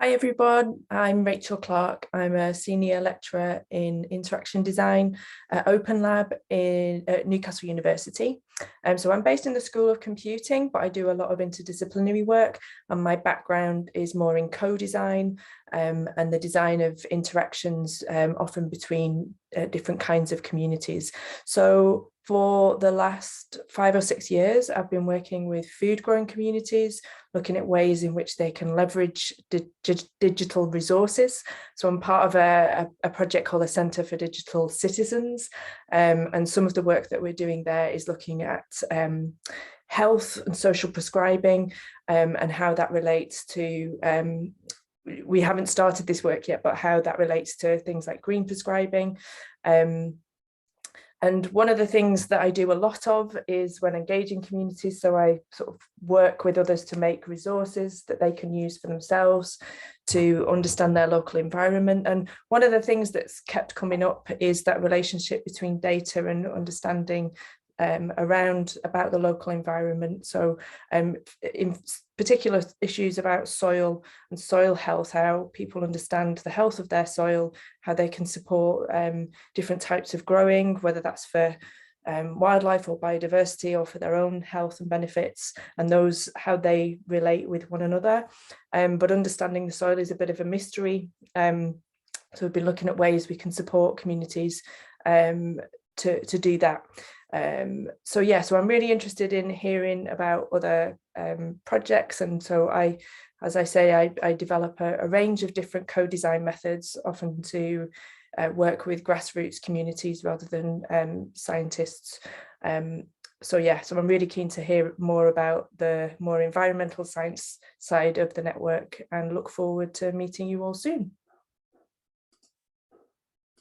Hi everyone, I'm Rachel Clarke. I'm a senior lecturer in interaction design at Open Lab at Newcastle University. So I'm based in the School of Computing, but I do a lot of interdisciplinary work, and my background is more in co-design and the design of interactions often between different kinds of communities. So for the last 5 or 6 years, I've been working with food growing communities, looking at ways in which they can leverage digital resources. So I'm part of a project called the Centre for Digital Citizens. And some of the work that we're doing there is looking at health and social prescribing and how that relates to we haven't started this work yet, but how that relates to things like green prescribing. And one of the things that I do a lot of is when engaging communities, so I sort of work with others to make resources that they can use for themselves to understand their local environment. And one of the things that's kept coming up is that relationship between data and understanding about the local environment. So in particular issues about soil and soil health, how people understand the health of their soil, how they can support different types of growing, whether that's for wildlife or biodiversity or for their own health and benefits, and those how they relate with one another. But understanding the soil is a bit of a mystery. So we've been looking at ways we can support communities to do that. So I'm really interested in hearing about other projects, and so as I say, I develop a range of different co-design methods, often to work with grassroots communities rather than scientists. So I'm really keen to hear more about the more environmental science side of the network, and look forward to meeting you all soon.